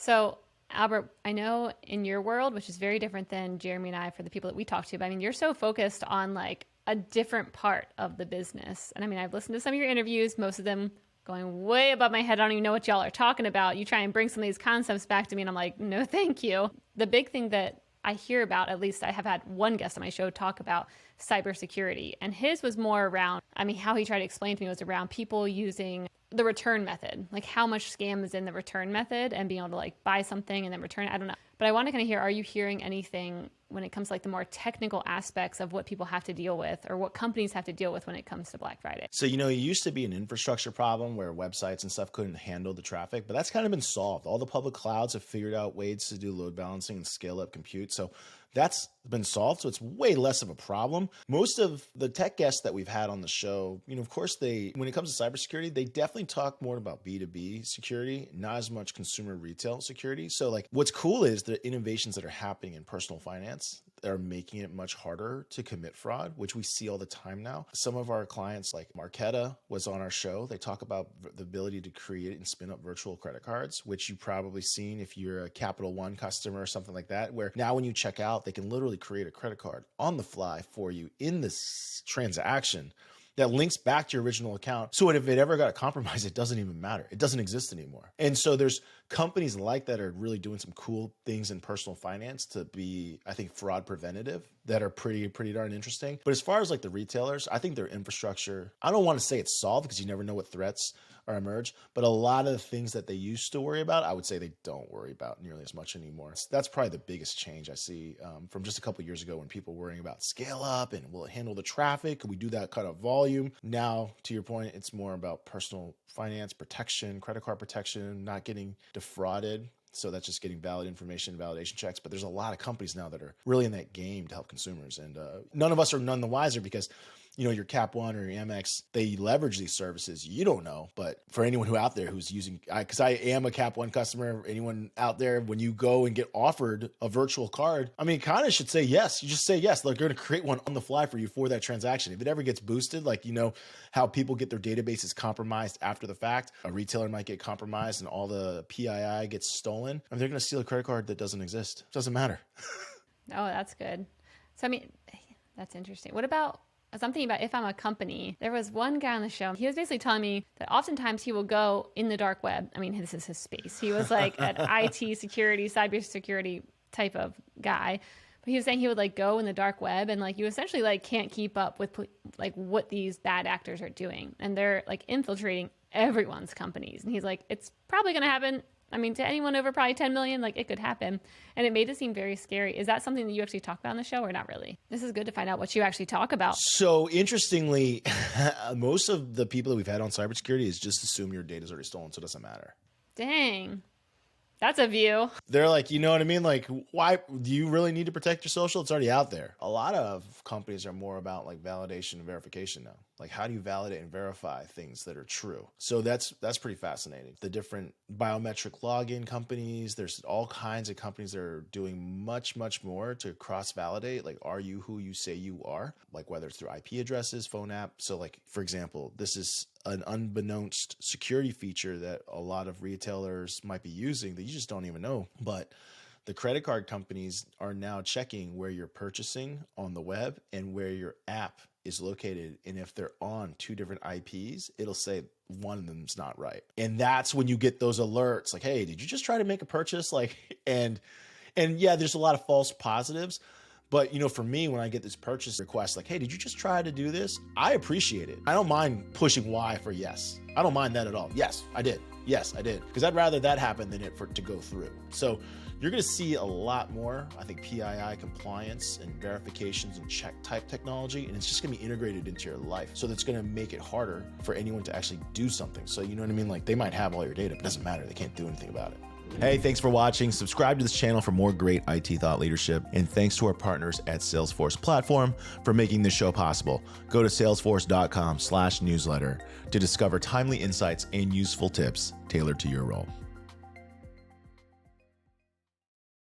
So Albert, I know in your world, which is very different than Jeremy and I for the people that we talk to, but I mean, you're so focused on like a different part of the business. And I mean, I've listened to some of your interviews, most of them going way above my head. I don't even know what y'all are talking about. You try and bring some of these concepts back to me and I'm like, no, thank you. The big thing that I hear about, at least I have had one guest on my show talk about cybersecurity. And his was more around, I mean, how he tried to explain to me was around people using the return method, like how much scam is in the return method and being able to like buy something and then return it. I don't know. But I want to kind of hear, are you hearing anything when it comes to like the more technical aspects of what people have to deal with or what companies have to deal with when it comes to Black Friday? So, it used to be an infrastructure problem where websites and stuff couldn't handle the traffic, but that's kind of been solved. All the public clouds have figured out ways to do load balancing and scale up compute. So that's been solved. So it's way less of a problem. Most of the tech guests that we've had on the show, of course, when it comes to cybersecurity, they definitely talk more about B2B security, not as much consumer retail security. So like what's cool is the innovations that are happening in personal finance that are making it much harder to commit fraud, which we see all the time now. Some of our clients like Marqeta was on our show. They talk about the ability to create and spin up virtual credit cards, which you've probably seen if you're a Capital One customer or something like that, where now when you check out, they can literally create a credit card on the fly for you in this transaction that links back to your original account. So if it ever got compromised, it doesn't even matter. It doesn't exist anymore. And so there's companies like that are really doing some cool things in personal finance to be, I think, fraud preventative that are pretty darn interesting. But as far as like the retailers, I think their infrastructure, I don't want to say it's solved because you never know what threats are emerged, but a lot of the things that they used to worry about, I would say they don't worry about nearly as much anymore. That's probably the biggest change I see from just a couple of years ago when people were worrying about scale up and will it handle the traffic? Can we do that kind of volume? Now, to your point, it's more about personal finance protection, credit card protection, not getting defrauded. So that's just getting valid information, validation checks. But there's a lot of companies now that are really in that game to help consumers. And none of us are none the wiser because, your Cap One or your Amex, they leverage these services. You don't know. But for anyone who out there who's using, because I am a Cap One customer, anyone out there, when you go and get offered a virtual card, I mean, kind of should say yes. You just say yes. They're going to create one on the fly for you for that transaction. If it ever gets boosted, like, how people get their databases compromised after the fact, a retailer might get compromised and all the PII gets stolen. I mean, they're going to steal a credit card that doesn't exist. It doesn't matter. Oh, that's good. So, I mean, that's interesting. What about something about if I'm a company? There was one guy on the show. He was basically telling me that oftentimes he will go in the dark web. I mean, this is his space. He was like an IT security, cybersecurity type of guy. But he was saying he would like go in the dark web and like you essentially like can't keep up with like what these bad actors are doing. And they're like infiltrating everyone's companies. And he's like, it's probably going to happen. I mean, to anyone over probably 10 million, like it could happen. And it made it seem very scary. Is that something that you actually talk about on the show or not really? This is good to find out what you actually talk about. So interestingly, most of the people that we've had on cybersecurity is just assume your data is already stolen, so it doesn't matter. Dang. That's a view. They're like, you know what I mean? Like, why do you really need to protect your social? It's already out there. A lot of companies are more about like validation and verification now. Like, how do you validate and verify things that are true? So that's pretty fascinating. The different biometric login companies, there's all kinds of companies that are doing much, much more to cross-validate. Like, are you who you say you are? Like, whether it's through IP addresses, phone app. So like, for example, this is an unbeknownst security feature that a lot of retailers might be using that you just don't even know. But the credit card companies are now checking where you're purchasing on the web and where your app is located. And if they're on two different IPs, it'll say one of them's not right. And that's when you get those alerts like, hey, did you just try to make a purchase? Like, and yeah, there's a lot of false positives. But, for me, when I get this purchase request, like, hey, did you just try to do this? I appreciate it. I don't mind pushing Y for yes. I don't mind that at all. Yes, I did. Yes, I did. Because I'd rather that happen than it for it to go through. So you're going to see a lot more, I think, PII compliance and verifications and check type technology. And it's just going to be integrated into your life. So that's going to make it harder for anyone to actually do something. So you know what I mean? Like, they might have all your data, but it doesn't matter. They can't do anything about it. Hey, thanks for watching. Subscribe to this channel for more great IT thought leadership. And thanks to our partners at Salesforce Platform for making this show possible. Go to salesforce.com/newsletter to discover timely insights and useful tips tailored to your role.